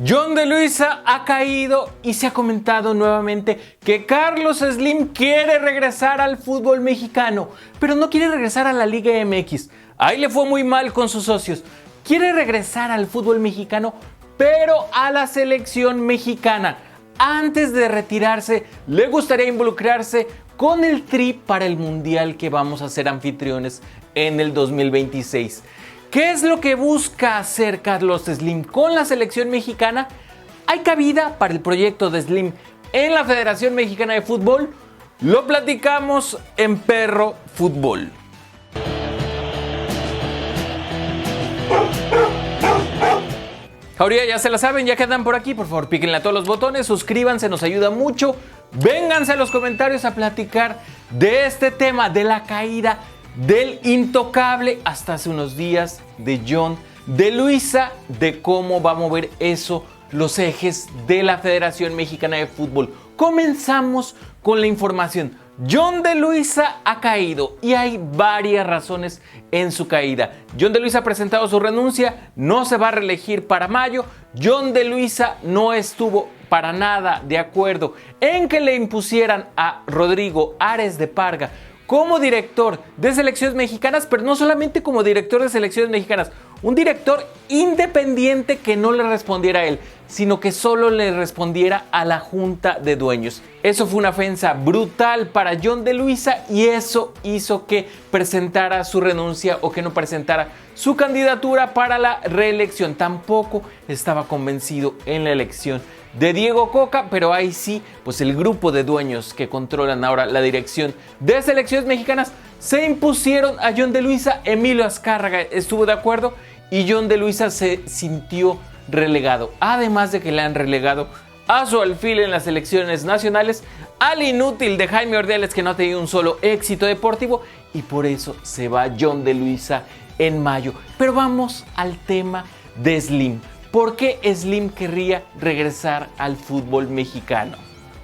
John de Luisa ha caído y se ha comentado nuevamente que Carlos Slim quiere regresar al fútbol mexicano, pero no quiere regresar a la Liga MX. Ahí le fue muy mal con sus socios. Quiere regresar al fútbol mexicano, pero a la selección mexicana. Antes de retirarse, le gustaría involucrarse con el Tri para el Mundial que vamos a ser anfitriones en el 2026. ¿Qué es lo que busca hacer Carlos Slim con la selección mexicana? ¿Hay cabida para el proyecto de Slim en la Federación Mexicana de Fútbol? Lo platicamos en Perro Fútbol. Ahorita ya se la saben, ya que andan por aquí, por favor píquenle a todos los botones, suscríbanse, nos ayuda mucho. Vénganse a los comentarios a platicar de este tema, de la caída del intocable hasta hace unos días de John de Luisa, de cómo va a mover eso los ejes de la Federación Mexicana de Fútbol. Comenzamos con la información. John de Luisa ha caído y hay varias razones en su caída. John de Luisa ha presentado su renuncia, no se va a reelegir para mayo. John de Luisa no estuvo para nada de acuerdo en que le impusieran a Rodrigo Ares de Parga como director de selecciones mexicanas, pero no solamente como director de selecciones mexicanas, un director independiente que no le respondiera a él, sino que solo le respondiera a la junta de dueños. Eso fue una ofensa brutal para John de Luisa y eso hizo que presentara su renuncia o que no presentara su candidatura para la reelección. Tampoco estaba convencido en la elección de Diego Coca, pero ahí sí, pues el grupo de dueños que controlan ahora la dirección de selecciones mexicanas se impusieron a John de Luisa. Emilio Azcárraga estuvo de acuerdo y John de Luisa se sintió relegado. Además de que le han relegado a su alfil en las selecciones nacionales, al inútil de Jaime Ordiales, que no ha tenido un solo éxito deportivo, y por eso se va John de Luisa en mayo. Pero vamos al tema de Slim. ¿Por qué Slim querría regresar al fútbol mexicano?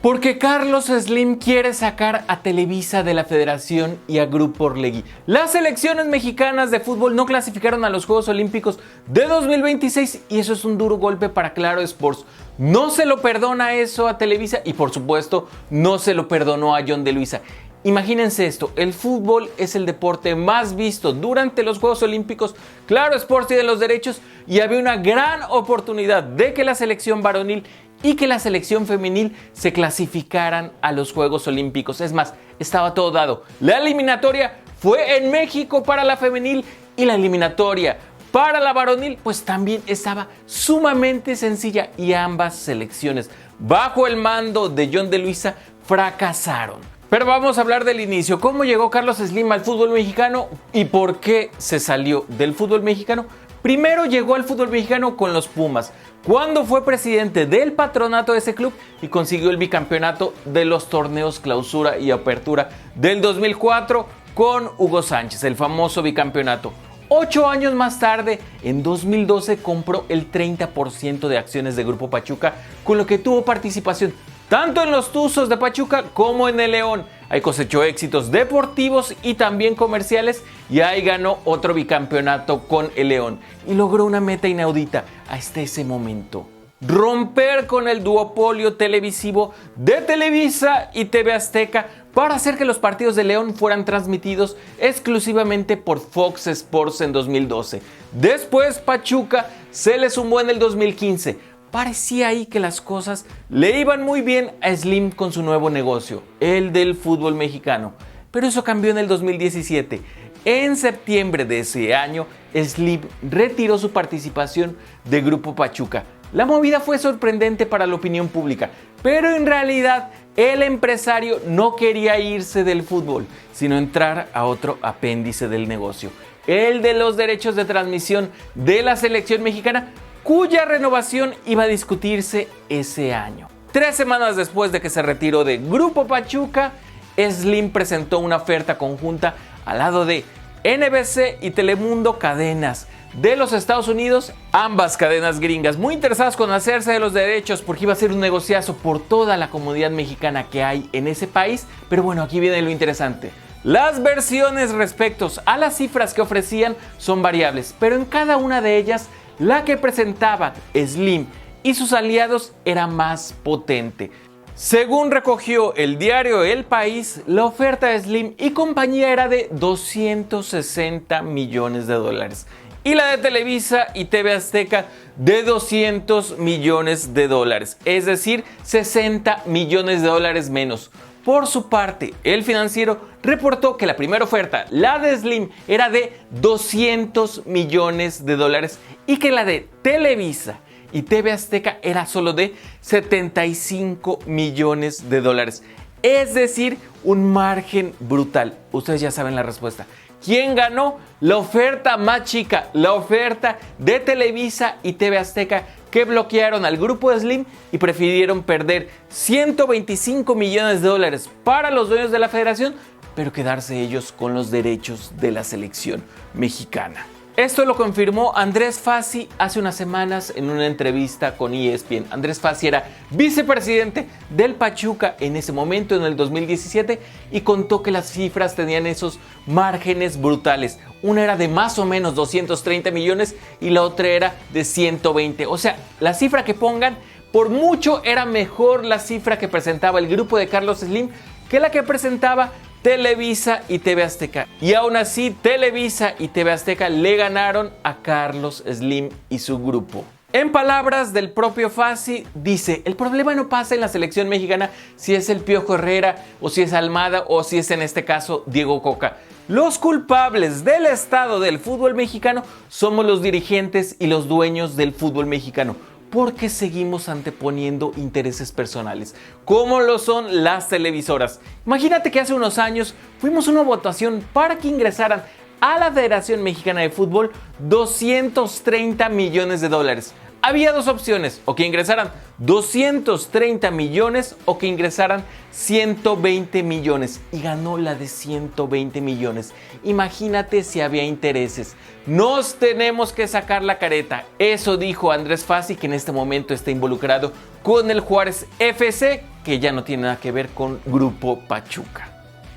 Porque Carlos Slim quiere sacar a Televisa de la Federación y a Grupo Orlegui. Las selecciones mexicanas de fútbol no clasificaron a los Juegos Olímpicos de 2026 y eso es un duro golpe para Claro Sports. No se lo perdona eso a Televisa y por supuesto no se lo perdonó a John de Luisa. Imagínense esto, el fútbol es el deporte más visto durante los Juegos Olímpicos. Claro Sports tiene los derechos y había una gran oportunidad de que la selección varonil y que la selección femenil se clasificaran a los Juegos Olímpicos. Es más, estaba todo dado. La eliminatoria fue en México para la femenil y la eliminatoria para la varonil pues también estaba sumamente sencilla y ambas selecciones bajo el mando de John de Luisa fracasaron. Pero vamos a hablar del inicio. ¿Cómo llegó Carlos Slim al fútbol mexicano y por qué se salió del fútbol mexicano? Primero llegó al fútbol mexicano con los Pumas, cuando fue presidente del patronato de ese club y consiguió el bicampeonato de los torneos Clausura y Apertura del 2004 con Hugo Sánchez, el famoso bicampeonato. 8 años más tarde, en 2012, compró el 30% de acciones de Grupo Pachuca, con lo que tuvo participación tanto en los Tuzos de Pachuca como en el León. Ahí cosechó éxitos deportivos y también comerciales y ahí ganó otro bicampeonato con el León. Y logró una meta inaudita hasta ese momento: romper con el duopolio televisivo de Televisa y TV Azteca para hacer que los partidos de León fueran transmitidos exclusivamente por Fox Sports en 2012. Después Pachuca se le sumó en el 2015. Parecía ahí que las cosas le iban muy bien a Slim con su nuevo negocio, el del fútbol mexicano. Pero eso cambió en el 2017. En septiembre de ese año, Slim retiró su participación de Grupo Pachuca. La movida fue sorprendente para la opinión pública, pero en realidad el empresario no quería irse del fútbol, sino entrar a otro apéndice del negocio, el de los derechos de transmisión de la selección mexicana, cuya renovación iba a discutirse ese año. 3 semanas después de que se retiró de Grupo Pachuca, Slim presentó una oferta conjunta al lado de NBC y Telemundo, cadenas de los Estados Unidos, ambas cadenas gringas, muy interesadas con hacerse de los derechos porque iba a ser un negociazo por toda la comunidad mexicana que hay en ese país. Pero bueno, aquí viene lo interesante. Las versiones respecto a las cifras que ofrecían son variables, pero en cada una de ellas, la que presentaba Slim y sus aliados era más potente. Según recogió el diario El País, la oferta de Slim y compañía era de 260 millones de dólares y la de Televisa y TV Azteca de 200 millones de dólares, es decir, 60 millones de dólares menos. Por su parte, El Financiero reportó que la primera oferta, la de Slim, era de 200 millones de dólares y que la de Televisa y TV Azteca era solo de 75 millones de dólares. Es decir, un margen brutal. Ustedes ya saben la respuesta. ¿Quién ganó? La oferta más chica, la oferta de Televisa y TV Azteca, que bloquearon al grupo Slim y prefirieron perder 125 millones de dólares para los dueños de la federación, pero quedarse ellos con los derechos de la selección mexicana. Esto lo confirmó Andrés Fassi hace unas semanas en una entrevista con ESPN. Andrés Fassi era vicepresidente del Pachuca en ese momento, en el 2017, y contó que las cifras tenían esos márgenes brutales. Una era de más o menos 230 millones y la otra era de 120. O sea, la cifra que pongan, por mucho era mejor la cifra que presentaba el grupo de Carlos Slim que la que presentaba Televisa y TV Azteca. Y aún así, Televisa y TV Azteca le ganaron a Carlos Slim y su grupo. En palabras del propio Fassi, dice: el problema no pasa en la selección mexicana si es el Piojo Herrera o si es Almada o si es en este caso Diego Coca. Los culpables del estado del fútbol mexicano somos los dirigentes y los dueños del fútbol mexicano, porque seguimos anteponiendo intereses personales, como lo son las televisoras. Imagínate que hace unos años fuimos a una votación para que ingresaran a la Federación Mexicana de Fútbol 230 millones de dólares. Había dos opciones: o que ingresaran 230 millones o que ingresaran 120 millones. Y ganó la de 120 millones. Imagínate si había intereses. Nos tenemos que sacar la careta. Eso dijo Andrés Fassi, que en este momento está involucrado con el Juárez FC, que ya no tiene nada que ver con Grupo Pachuca.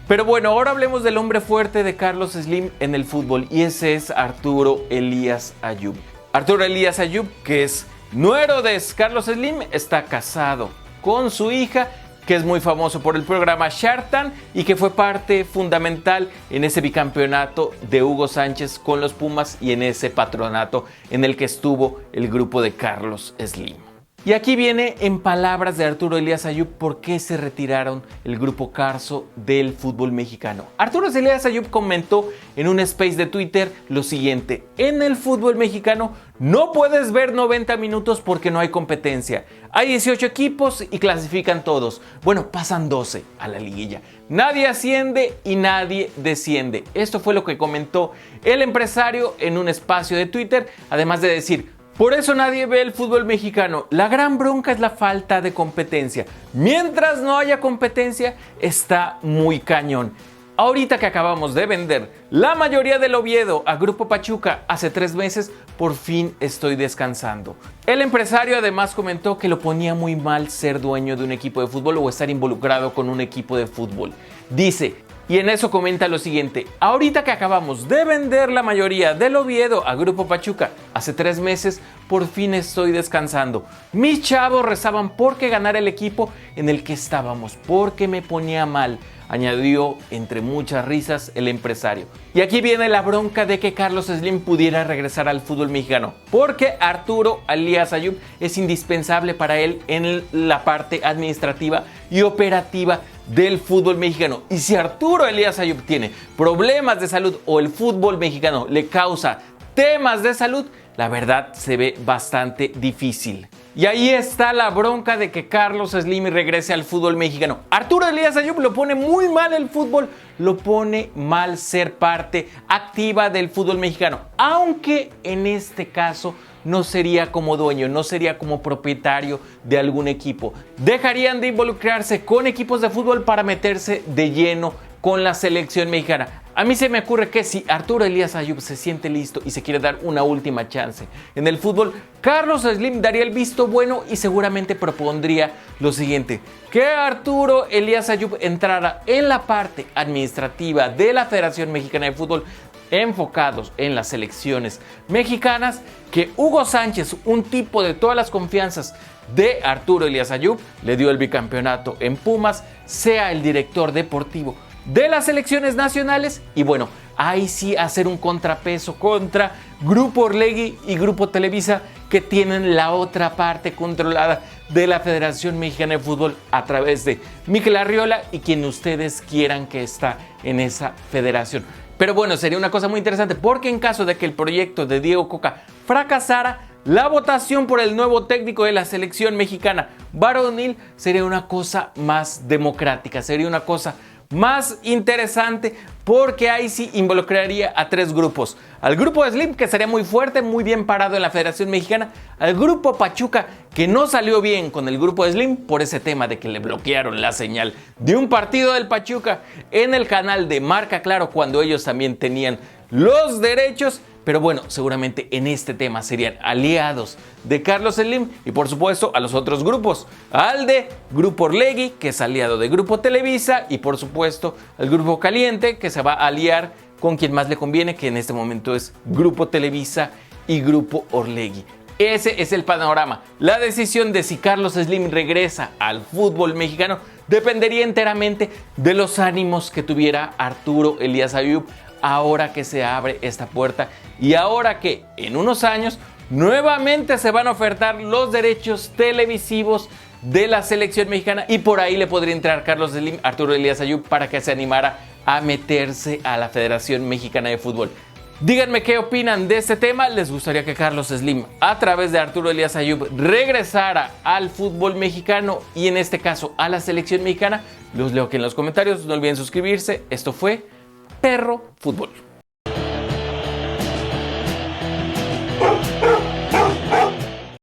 Pero bueno, ahora hablemos del hombre fuerte de Carlos Slim en el fútbol, y ese es Arturo Elías Ayub. Arturo Elías Ayub, que es nuero de Carlos Slim, está casado con su hija, que es muy famoso por el programa Shark Tank y que fue parte fundamental en ese bicampeonato de Hugo Sánchez con los Pumas y en ese patronato en el que estuvo el grupo de Carlos Slim. Y aquí viene, en palabras de Arturo Elías Ayub, por qué se retiraron el grupo Carso del fútbol mexicano. Arturo Elías Ayub comentó en un space de Twitter lo siguiente: en el fútbol mexicano no puedes ver 90 minutos porque no hay competencia. Hay 18 equipos y clasifican todos. Bueno, pasan 12 a la liguilla. Nadie asciende y nadie desciende. Esto fue lo que comentó el empresario en un espacio de Twitter, además de decir: por eso nadie ve el fútbol mexicano. La gran bronca es la falta de competencia. Mientras no haya competencia, está muy cañón. Ahorita que acabamos de vender la mayoría del Oviedo a Grupo Pachuca hace 3 meses, por fin estoy descansando. El empresario además comentó que lo ponía muy mal ser dueño de un equipo de fútbol o estar involucrado con un equipo de fútbol. Dice, y en eso comenta lo siguiente: ahorita que acabamos de vender la mayoría del Oviedo a Grupo Pachuca hace 3 meses, por fin estoy descansando. Mis chavos rezaban porque ganara el equipo en el que estábamos, porque me ponía mal, añadió entre muchas risas el empresario. Y aquí viene la bronca de que Carlos Slim pudiera regresar al fútbol mexicano, porque Arturo Elías Ayub es indispensable para él en la parte administrativa y operativa del fútbol mexicano. Y si Arturo Elías Ayub tiene problemas de salud o el fútbol mexicano le causa temas de salud, la verdad se ve bastante difícil. Y ahí está la bronca de que Carlos Slim regrese al fútbol mexicano. Arturo Elías Ayub lo pone muy mal el fútbol, lo pone mal ser parte activa del fútbol mexicano, aunque en este caso no sería como dueño, no sería como propietario de algún equipo. Dejarían de involucrarse con equipos de fútbol para meterse de lleno con la selección mexicana. A mí se me ocurre que si Arturo Elías Ayub se siente listo y se quiere dar una última chance en el fútbol, Carlos Slim daría el visto bueno y seguramente propondría lo siguiente: que Arturo Elías Ayub entrara en la parte administrativa de la Federación Mexicana de Fútbol, enfocados en las selecciones mexicanas, que Hugo Sánchez, un tipo de todas las confianzas de Arturo Elías Ayub, le dio el bicampeonato en Pumas, sea el director deportivo de las selecciones nacionales y bueno, ahí sí hacer un contrapeso contra Grupo Orlegui y Grupo Televisa, que tienen la otra parte controlada de la Federación Mexicana de Fútbol a través de Mikel Arriola y quien ustedes quieran que está en esa federación. Pero bueno, sería una cosa muy interesante porque en caso de que el proyecto de Diego Coca fracasara, la votación por el nuevo técnico de la selección mexicana varonil sería una cosa más democrática, sería una cosa más interesante, porque ahí sí involucraría a 3 grupos. Al grupo Slim, que sería muy fuerte, muy bien parado en la Federación Mexicana. Al grupo Pachuca, que no salió bien con el grupo Slim por ese tema de que le bloquearon la señal de un partido del Pachuca en el canal de Marca Claro, cuando ellos también tenían los derechos. Pero bueno, seguramente en este tema serían aliados de Carlos Slim y por supuesto a los otros grupos. Al de Grupo Orlegui, que es aliado de Grupo Televisa, y por supuesto al Grupo Caliente, que se va a aliar con quien más le conviene, que en este momento es Grupo Televisa y Grupo Orlegui. Ese es el panorama. La decisión de si Carlos Slim regresa al fútbol mexicano dependería enteramente de los ánimos que tuviera Arturo Elías Ayub ahora que se abre esta puerta y ahora que en unos años nuevamente se van a ofertar los derechos televisivos de la selección mexicana y por ahí le podría entrar Carlos Slim, Arturo Elías Ayub, para que se animara a meterse a la Federación Mexicana de Fútbol. Díganme qué opinan de este tema. ¿Les gustaría que Carlos Slim, a través de Arturo Elías Ayub, regresara al fútbol mexicano y en este caso a la selección mexicana? Los leo aquí en los comentarios. No olviden suscribirse. Esto fue Perro Fútbol.